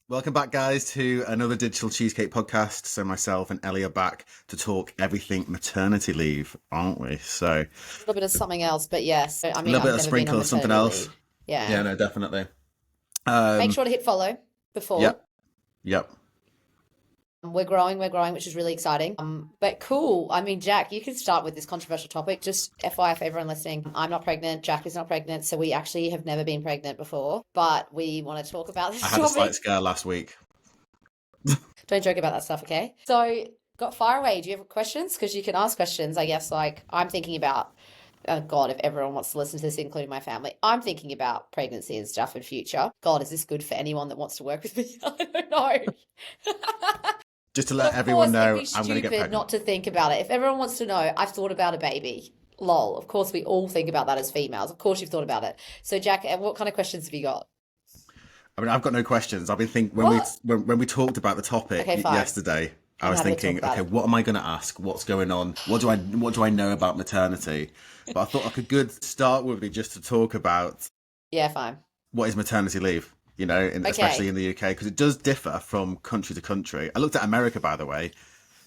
Welcome back, guys, to another Digital Cheesecake podcast. So myself and Ellie are back to talk everything maternity leave, aren't we? So A little bit of something else, but yes. I a mean, little bit I've of never been on sprinkle of something maternity else. leave. Yeah. Yeah, no, definitely. Make Um, sure to hit follow before. yep, yep. We're growing, which is really exciting. But cool. I mean, Jack, you can start with this controversial topic. Just FYI for everyone listening, I'm not pregnant. Jack is not pregnant. So we actually have never been pregnant before, but we want to talk about I this had a slight topic. scare last week. Don't joke about that stuff, okay? So, got fire away. Do you have questions? Because you can ask questions, I guess, like I'm thinking about. Oh God, if everyone wants to listen to this, including my family, I'm thinking about pregnancy and stuff in future. God, is this good for anyone that wants to work with me? I don't know. Just to But let of everyone course, it'd know, be I'm going to get stupid pregnant. not to think about it. If everyone wants to know, I've thought about a baby. Lol. Of course, we all think about that as females. Of course, you've thought about it. So, Jack, what kind of questions have you got? I mean, I've got no questions. I've been thinking What? when we talked about the topic Okay, fine. yesterday. I I'm was happy to talk thinking, about okay, it. what am I going to ask? What's going on? What do I know about maternity? But I thought like a good start would be just to talk about Yeah, fine. what is maternity leave, especially Okay. in the UK, because it does differ from country to country. I looked at America, by the way.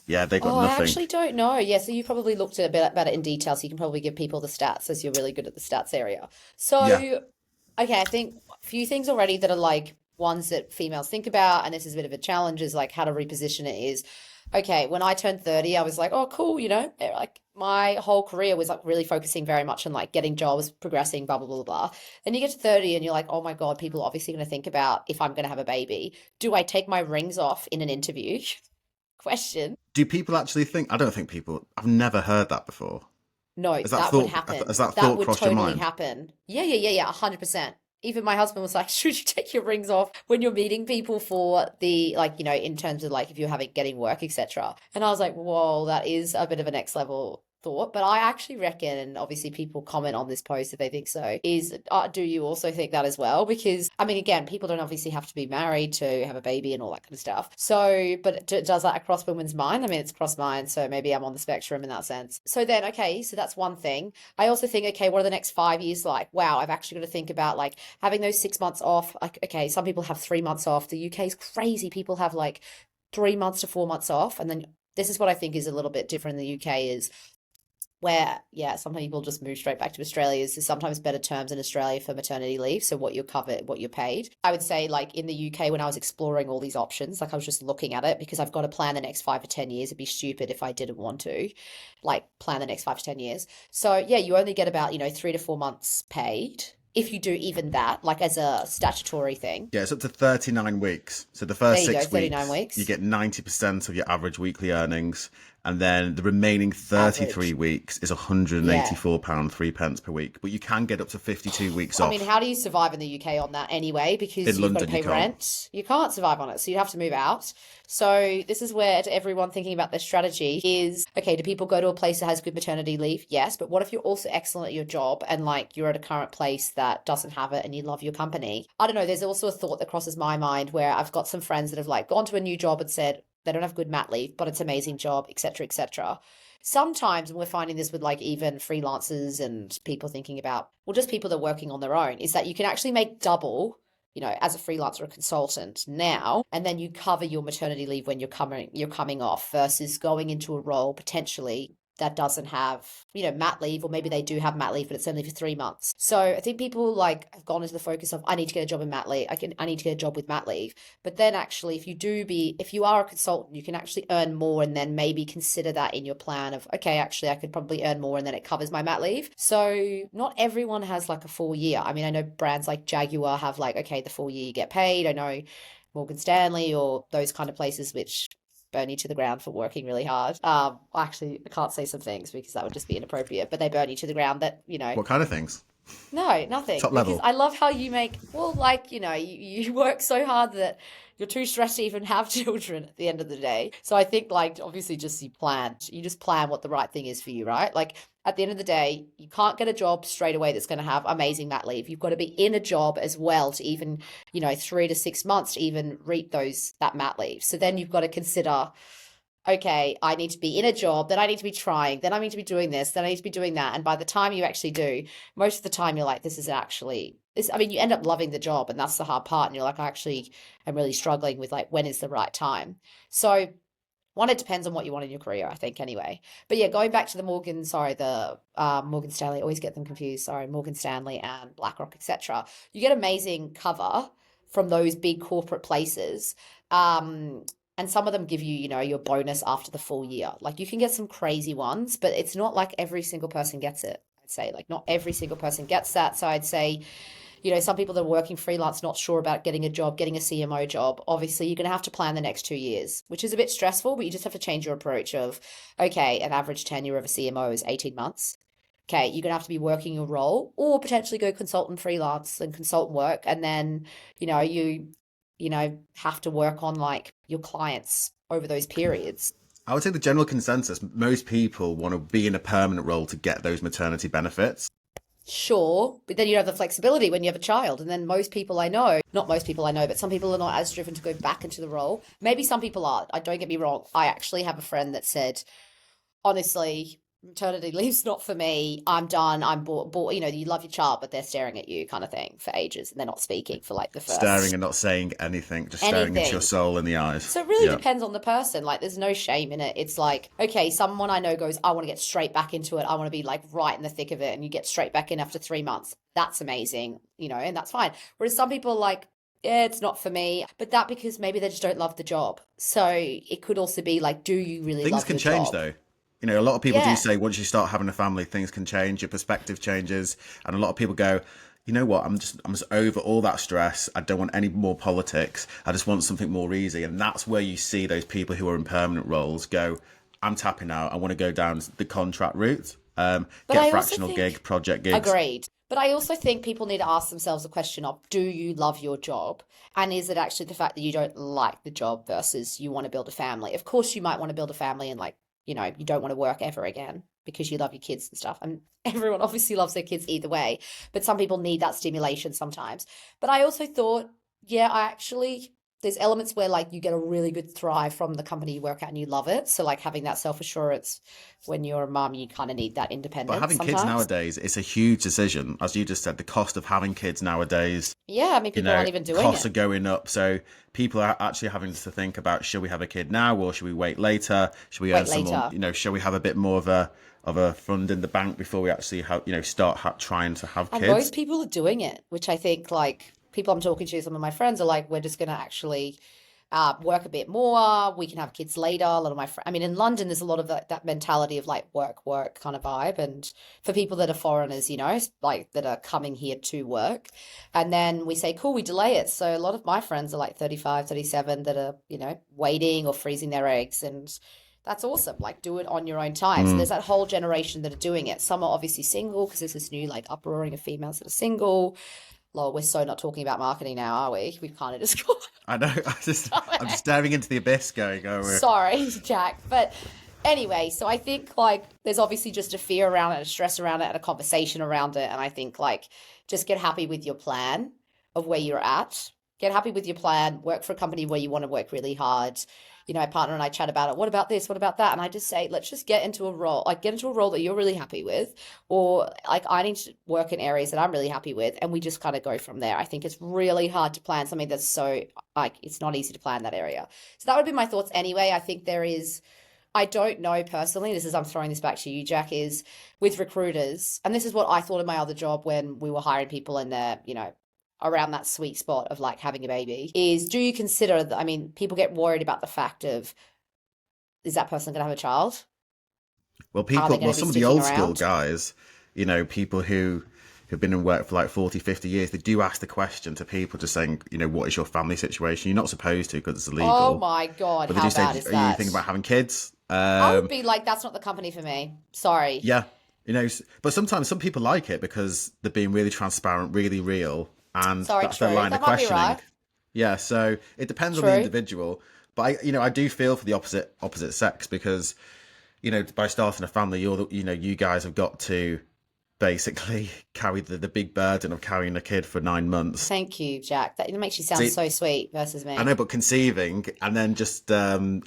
Yeah, they got Oh, I nothing. actually don't know. Yeah, so you probably looked at a bit about it in detail, so you can probably give people the stats as you're really good at the stats area. Yeah, So, okay, I think a few things already that are like ones that females think about, and this is a bit of a challenge, is like how to reposition it is, okay, when I turned 30, I was like, oh, cool, like my whole career was like really focusing very much on like getting jobs, progressing, blah, blah, blah, blah. Then you get to 30 and you're like, oh my God, people are obviously going to think about if I'm going to have a baby. Do I take my rings off in an interview? Question. do people actually think? I don't think people. I've never heard that before. No, Has that that would thought? happen. Has that That thought would crossed your totally mind? happen. Yeah, 100%. Even my husband was like, should you take your rings off when you're meeting people for the, like, in terms of like if you're having getting work, etc. And I was like, whoa, that is a bit of a next level thought. But I actually reckon, and obviously people comment on this post if they think so, is do you also think that as well? Because, I mean, again, people don't obviously have to be married to have a baby and all that kind of stuff. So, but does that cross women's mind? I mean, it's crossed mine, so maybe I'm on the spectrum in that sense. So then, okay, so that's one thing. I also think, okay, what are the next 5 years like? Wow, I've actually got to think about like having those 6 months off. Like, okay, some people have 3 months off. The UK is crazy. People have like 3 months to 4 months off. And then this is what I think is a little bit different in the UK is where, yeah, some people just move straight back to Australia. Is there's sometimes better terms in Australia for maternity leave. So what you're covered, what you're paid. I would say like in the UK, when I was exploring all these options, like I was just looking at it because I've got to plan the next 5 to 10 years. It'd be stupid if I didn't want to like plan the next 5 to 10 years. So yeah, you only get about, 3 to 4 months paid. If you do even that, like as a statutory thing. Yeah, it's up to 39 weeks. So the There first you go, six 39 weeks, you weeks. get 90% of your average weekly earnings. And then the remaining 33 Average. weeks is Yeah. £184, 3 pence per week. But you can get up to 52 weeks I mean, off. how do you survive in the UK on that anyway? In Because you've got to London, you pay can't. rent. You can't survive on it, so you have to move out. So this is where to everyone thinking about their strategy is, okay, do people go to a place that has good maternity leave? Yes, but what if you're also excellent at your job and like you're at a current place that doesn't have it and you love your company? I don't know, there's also a thought that crosses my mind where I've got some friends that have like gone to a new job and said they don't have good mat leave, but it's an amazing job, etc., etc. Sometimes, and we're finding this with like even freelancers and people thinking about, well, just people that are working on their own, is that you can actually make double, as a freelancer or consultant now, and then you cover your maternity leave when you're coming off versus going into a role potentially that doesn't have, mat leave, or maybe they do have mat leave, but it's only for 3 months. So I think people like have gone into the focus of I need to get a job in mat leave. I need to get a job with mat leave. But then actually, if you are a consultant, you can actually earn more and then maybe consider that in your plan of, okay, actually, I could probably earn more and then it covers my mat leave. So not everyone has like a full year. I mean, I know brands like Jaguar have like, okay, the full year you get paid. I know Morgan Stanley or those kind of places which burn you to the ground for working really hard. Actually, I can't say some things because that would just be inappropriate, but they burn you to the ground that. What kind of things? No, nothing. Top Because level. I love how you make, well, like, you work so hard that you're too stressed to even have children at the end of the day. So I think, like, obviously, you just plan what the right thing is for you, right? Like, at the end of the day, you can't get a job straight away that's going to have amazing mat leave. You've got to be in a job as well to even, 3 to 6 months to even reap that mat leave. So then you've got to consider okay, I need to be in a job, then I need to be trying, then I need to be doing this, then I need to be doing that. And by the time you actually do, most of the time you're like, this is actually this. I mean, you end up loving the job, and that's the hard part. And you're like, I actually am really struggling with like when is the right time. So one, it depends on what you want in your career, I think, anyway. But yeah, going back to the Morgan Stanley, I always get them confused. Sorry, Morgan Stanley and BlackRock, etc. You get amazing cover from those big corporate places. And some of them give you, your bonus after the full year. Like you can get some crazy ones, but it's not like every single person gets it. I'd say like not every single person gets that. So I'd say some people that are working freelance, not sure about getting a job, getting a CMO job, obviously you're going to have to plan the next 2 years, which is a bit stressful, but you just have to change your approach of, okay, an average tenure of a CMO is 18 months. Okay, you're going to have to be working your role or potentially go consultant freelance and consultant work. And then, you have to work on like your clients over those periods. I would say the general consensus, most people want to be in a permanent role to get those maternity benefits. Sure, but then you have the flexibility when you have a child. And then most people I know, not most people I know, but some people are not as driven to go back into the role. Maybe some people are. I don't get me wrong. I actually have a friend that said, honestly, maternity leave's not for me. I'm done. I'm bored. You love your child, but they're staring at you kind of thing for ages. And they're not speaking for like the first. Staring and not saying anything, just staring into your soul in the eyes. So it really depends on the person. Like there's no shame in it. It's like, okay, someone I know goes, I want to get straight back into it. I want to be like right in the thick of it. And you get straight back in after 3 months. That's amazing, and that's fine. Whereas some people are like, yeah, it's not for me. But that because maybe they just don't love the job. So it could also be like, do you really love your job? Things can change though. A lot of people do say once you start having a family, things can change, your perspective changes. And a lot of people go, you know what, I'm just over all that stress. I don't want any more politics. I just want something more easy. And that's where you see those people who are in permanent roles go, I'm tapping out. I want to go down the contract route, get fractional gig, project gigs. Agreed. But I also think people need to ask themselves the question of, do you love your job? And is it actually the fact that you don't like the job versus you want to build a family? Of course, you might want to build a family and like, you don't want to work ever again because you love your kids and stuff. And everyone obviously loves their kids either way, but some people need that stimulation sometimes. But I also thought, there's elements where like you get a really good thrive from the company you work at and you love it. So like having that self-assurance when you're a mum, you kind of need that independence. But having kids nowadays, it's a huge decision. As you just said, the cost of having kids nowadays. Yeah, I mean, people aren't even doing it. Costs are going up. So people are actually having to think about, should we have a kid now or should we wait later? Should we earn some more, should we have a bit more of a fund in the bank before we actually have, start trying to have kids? And most people are doing it, which I think like people I'm talking to, some of my friends are like, we're just going to actually work a bit more. We can have kids later. A lot of my friends, I mean, in London, there's a lot of that mentality of like work kind of vibe. And for people that are foreigners, like that are coming here to work. And then we say, cool, we delay it. So a lot of my friends are like 35, 37 that are, waiting or freezing their eggs. And that's awesome. Like do it on your own time. So there's that whole generation that are doing it. Some are obviously single because there's this new like uproaring of females that are single. Lol, we're so not talking about marketing now, are we? We've kind of just got... I know. I'm just staring into the abyss going, Sorry, Jack. But anyway, so I think like there's obviously just a fear around it, a stress around it, and a conversation around it. And I think like just get happy with your plan of where you're at. Get happy with your plan. Work for a company where you want to work really hard. My partner and I chat about it. What about this? What about that? And I just say, let's just get into a role that you're really happy with, or like I need to work in areas that I'm really happy with. And we just kind of go from there. I think it's really hard to plan something that's so like, it's not easy to plan that area. So that would be my thoughts anyway. I think I don't know personally, I'm throwing this back to you, Jack, is with recruiters. And this is what I thought of my other job when we were hiring people in there, around that sweet spot of like having a baby is, do you consider that, I mean, people get worried about the fact of, is that person going to have a child? Well, some of the old school guys, people who have been in work for like 40, 50 years, they do ask the question to people just saying, what is your family situation? You're not supposed to because it's illegal. Oh my God, but how bad is that? Are you thinking about having kids? I would be like, that's not the company for me. Sorry. Yeah. But sometimes some people like it because they're being really transparent, really real. And that's their line of questioning. Right. Yeah, so it depends on the individual. But I do feel for the opposite sex because, by starting a family, you guys have got to basically carry the big burden of carrying a kid for 9 months. Thank you, Jack. That makes you sound See, so sweet versus I me. know, but conceiving and then just dealing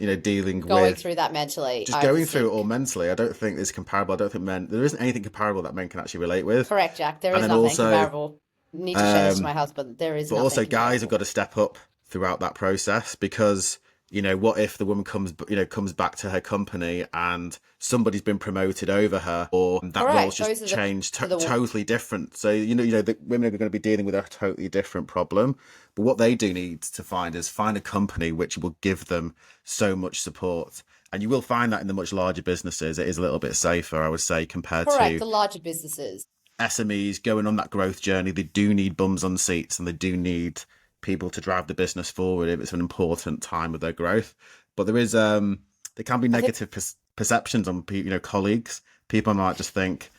Going with through that mentally, just I going just through it all think, mentally, I don't think it's comparable. I don't think there isn't anything comparable that men can actually relate with. correct, Jack. There And is then nothing also, comparable. Need to share this to um, my husband. There is but nothing also guys have comparable. got to step up throughout that process because, what if the woman comes back to her company and somebody's been promoted over her, or that role's Correct. just Those are changed the totally different. So, the women are going to be dealing with a totally different problem. But what they do need to find a company which will give them so much support. And you will find that in the much larger businesses, it is a little bit safer, I would say, compared correct. to The larger businesses. SMEs going on that growth journey. They do need bums on seats and they do need people to drive the business forward if it's an important time of their growth. But there can be I think negative perceptions on colleagues. People might just think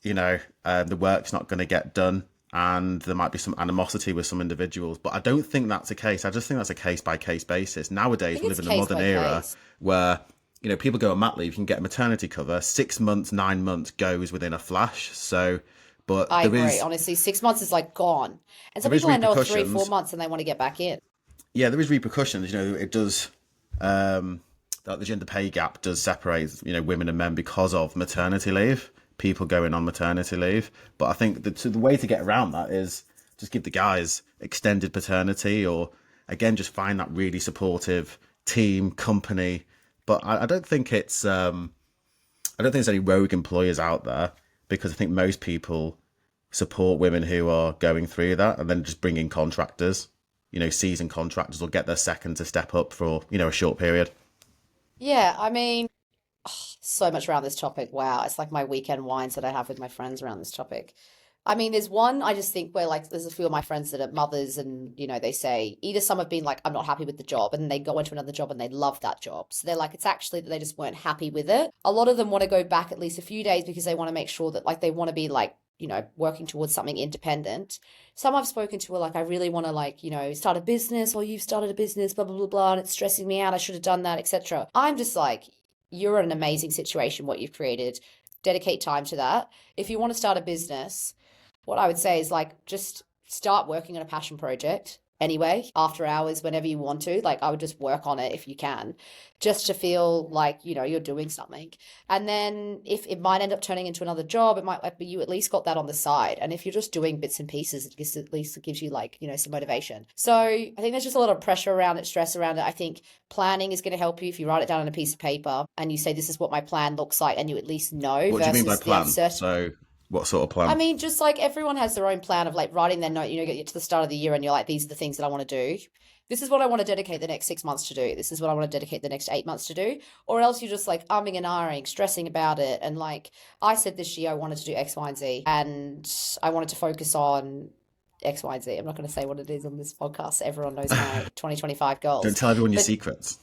the work's not going to get done, and there might be some animosity with some individuals. But I don't think that's the case. I just think that's a case by case basis. Nowadays, we it's live in a case modern by era case. where people go on mat leave. You can get a maternity cover. 6 months, 9 months goes within a flash. So, but I there agree. is Honestly, 6 months is like gone. And some there is people I know are 3, 4 repercussions. months and they want to get back in. Yeah, there is repercussions. It does. That the gender pay gap does separate women and men because of maternity leave. People going on maternity leave, but I think the way to get around that is just give the guys extended paternity, or again just find that really supportive team company. But I don't think I don't think there's any rogue employers out there, because I think most people support women who are going through that, and then just bring in contractors. Seasoned contractors will get their second to step up for a short period. Yeah, I mean, so much around this topic. Wow, it's like my weekend wines that I have with my friends around this topic. I mean, there's one I just think where like there's a few of my friends that are mothers, and they say either some have been like, I'm not happy with the job, and then they go into another job and they love that job. So they're like, it's actually that they just weren't happy with it. A lot of them want to go back at least a few days because they want to make sure that like they want to be like, working towards something independent. Some I've spoken to are like, I really want to like, start a business, or you've started a business, blah, blah, blah, blah, and it's stressing me out. I should have done that, etc. I'm just like, you're in an amazing situation, what you've created. Dedicate time to that. If you want to start a business, what I would say is like just start working on a passion project anyway, after hours, whenever you want to. Like I would just work on it if you can, just to feel like, you're doing something. And then if it might end up turning into another job, it might be you at least got that on the side. And if you're just doing bits and pieces, at least it gives you like, some motivation. So I think there's just a lot of pressure around it, stress around it. I think planning is going to help you if you write it down on a piece of paper and you say, this is what my plan looks like, and you at least know, What do you mean by versus the plan? uncertain. So, what sort of I plan? mean, just like everyone has their own plan of like writing their note, get to the start of the year and you're like, these are the things that I want to do. This is what I want to dedicate the next 6 months to do. This is what I want to dedicate the next 8 months to do. Or else you're just like umming and ahhing, stressing about it. And like I said this year, I wanted to do X, Y, and Z. And I wanted to focus on X, Y, and Z. I'm not going to say what it is on this podcast, so everyone knows my 2025 Don't goals. tell everyone your But secrets.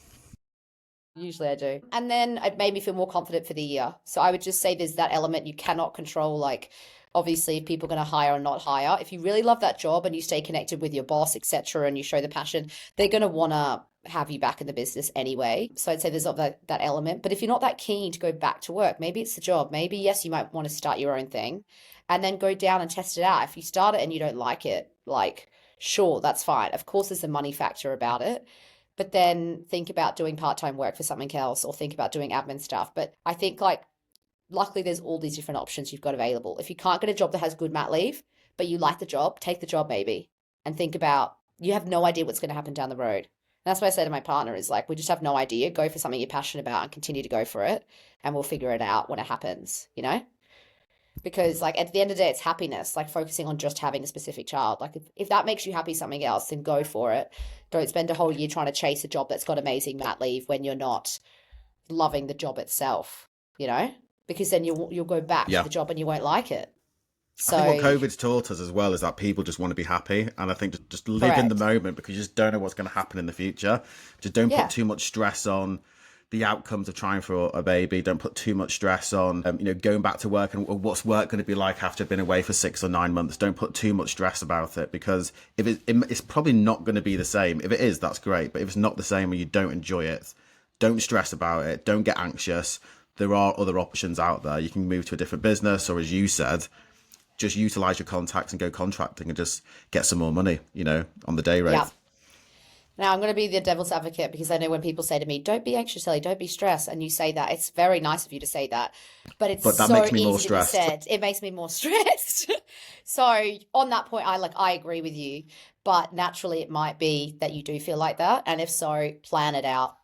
usually I do. And then it made me feel more confident for the year. So I would just say there's that element you cannot control, like obviously if people are going to hire or not hire. If you really love that job and you stay connected with your boss, etc., and you show the passion, they're going to want to have you back in the business anyway. So I'd say there's not that element. But if you're not that keen to go back to work, maybe it's the job. Maybe, yes, you might want to start your own thing and then go down and test it out. If you start it and you don't like it, like, sure, that's fine. Of course, there's a money factor about it. But then think about doing part-time work for something else, or think about doing admin stuff. But I think like luckily there's all these different options you've got available. If you can't get a job that has good mat leave, but you like the job, take the job maybe, and think about, you have no idea what's going to happen down the road. And that's what I say to my partner is like, we just have no idea. Go for something you're passionate about and continue to go for it, and we'll figure it out when it happens, Because like at the end of the day, it's happiness, like focusing on just having a specific child. Like if that makes you happy, something else, then go for it. Don't spend a whole year trying to chase a job that's got amazing mat leave when you're not loving the job itself, because then you'll go back to Yeah. the job and you won't like it. I think what So COVID's taught us as well is that people just want to be happy. And I think just live in the correct. moment, because you just don't know what's going to happen in the future. Just don't put Yeah. too much stress on the outcomes of trying for a baby. Don't put too much stress on, going back to work, and what's work going to be like after I've been away for 6 or 9 months. Don't put too much stress about it, because if it's probably not going to be the same. If it is, that's great. But if it's not the same or you don't enjoy it, don't stress about it. Don't get anxious. there are other options out there. You can move to a different business, or as you said, just utilize your contacts and go contracting and just get some more money, on the day rate. Yeah. Now, I'm going to be the devil's advocate because I know when people say to me, don't be anxious, Ellie, don't be stressed. And you say that. It's very nice of you to say that. But it's But that so makes me more easy to be stressed. said. It makes me more stressed. So on that point, I agree with you. But naturally, it might be that you do feel like that. And if so, plan it out.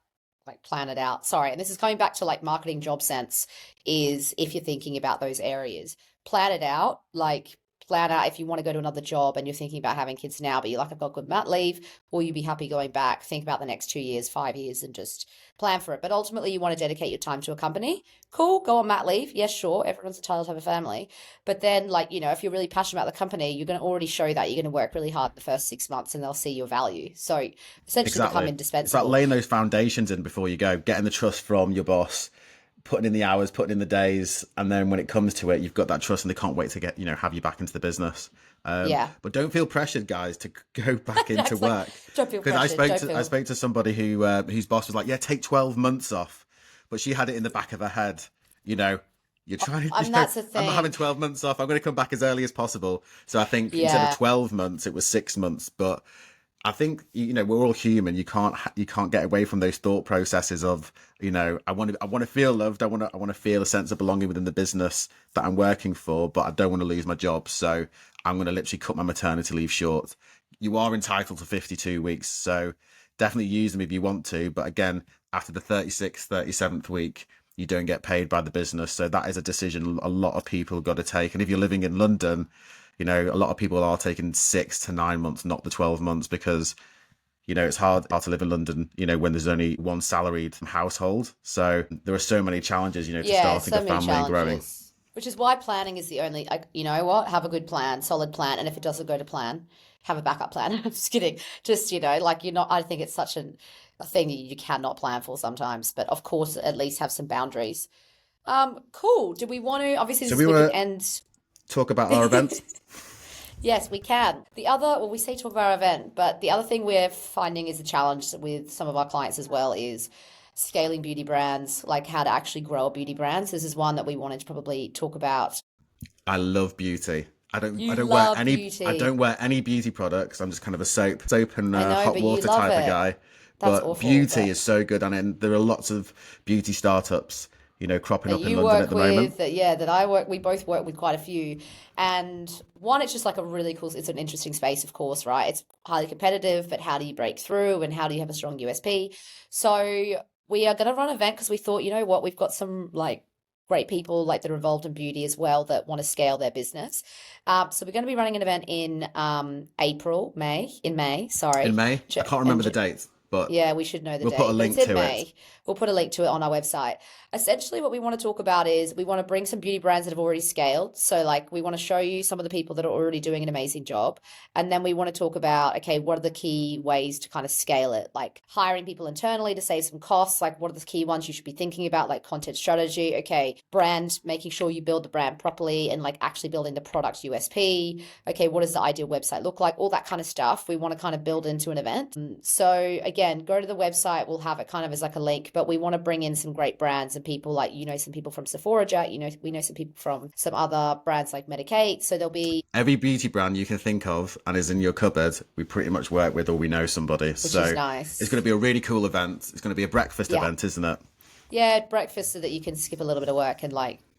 Plan it out. Sorry. And this is coming back to marketing job sense, is if you're thinking about those areas, plan it out. Plan out if you want to go to another job and you're thinking about having kids now, but you're like, I've got good mat leave, or you'd be happy going back. Think about the next 2 years, 5 years, and just plan for it. But ultimately, you want to dedicate your time to a company. Cool, go on mat leave. Yes, sure, everyone's entitled to have a family. But then, if you're really passionate about the company, you're going to already show that you're going to work really hard the first 6 months and they'll see your value. So essentially become indispensable. It's like laying those foundations in before you go, getting the trust from your boss, putting in the hours, putting in the days, and then when it comes to it, you've got that trust and they can't wait to get, have you back into the business. But don't feel pressured, guys, to go back into work. Don't feel Because pressured. I spoke to somebody whose boss was like, yeah, take 12 months off. But she had it in the back of her head, you're trying to, that's the thing. I'm not having 12 months off. I'm going to come back as early as possible. So I think instead of 12 months, it was 6 months. But I think, we're all human. You can't get away from those thought processes of, I want to feel loved. I want to feel a sense of belonging within the business that I'm working for, but I don't want to lose my job. So I'm going to literally cut my maternity leave short. You are entitled to 52 weeks. So definitely use them if you want to. But again, after the 36th, 37th week, you don't get paid by the business. So that is a decision a lot of people have got to take. And if you're living in London, a lot of people are taking 6 to 9 months, not the 12 months, because, it's hard to live in London, when there's only one salaried household. So there are so many challenges, to starting a family and growing. Which is why planning is the only, have a good plan, solid plan. And if it doesn't go to plan, have a backup plan. I'm just kidding. Just, I think it's such a thing that you cannot plan for sometimes. But of course, at least have some boundaries. Cool. Do we want to, obviously this week end. Talk about our event? Yes, we can. We say talk about our event, but the other thing we're finding is a challenge with some of our clients as well is scaling beauty brands, like how to actually grow beauty brands. This is one that we wanted to probably talk about. I love beauty. I don't wear any beauty products. I'm just kind of a soap and hot water type of guy. But beauty is so good, and there are lots of beauty startups cropping up in London at the moment. That I work, we both work with quite a few. And one, it's just a really cool, it's an interesting space, of course, right? It's highly competitive, but how do you break through and how do you have a strong USP? So we are going to run an event because we thought, we've got some great people that are involved in beauty as well that want to scale their business. So we're going to be running an event in May. In May. I can't remember the date. But yeah, we should know the date. We'll put a link to it. We'll put a link to it on our website. Essentially, what we want to talk about is we want to bring some beauty brands that have already scaled. So we want to show you some of the people that are already doing an amazing job. And then we want to talk about, okay, what are the key ways to kind of scale it? Hiring people internally to save some costs. What are the key ones you should be thinking about? Content strategy. Okay, brand, making sure you build the brand properly and actually building the product USP. Okay, what does the ideal website look like? All that kind of stuff we want to kind of build into an event. So again, go to the website. We'll have it kind of as a link, but we want to bring in some great brands and people some people from Sephora, we know some people from some other brands like Medicate. So there'll be every beauty brand you can think of and is in your cupboard, we pretty much work with or we know somebody. Which is nice. It's going to be a really cool event. It's going to be a breakfast event, isn't it? Yeah, breakfast so that you can skip a little bit of work and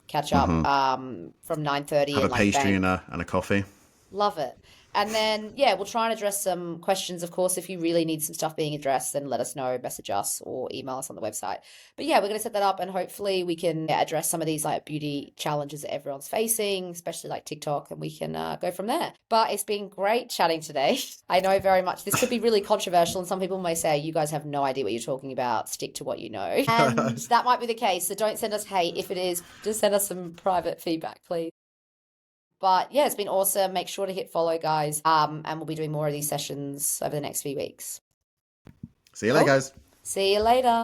catch up from 9:30. Have a pastry and a coffee. Love it. And then, we'll try and address some questions. Of course, if you really need some stuff being addressed, then let us know, message us or email us on the website. But we're going to set that up and hopefully we can address some of these beauty challenges that everyone's facing, especially TikTok, and we can go from there. But it's been great chatting today. I know very much this could be really controversial and some people may say, you guys have no idea what you're talking about. Stick to what you know. And that might be the case. So don't send us hate. If it is, just send us some private feedback, please. But it's been awesome. Make sure to hit follow, guys. And we'll be doing more of these sessions over the next few weeks. See you later, guys. See you later.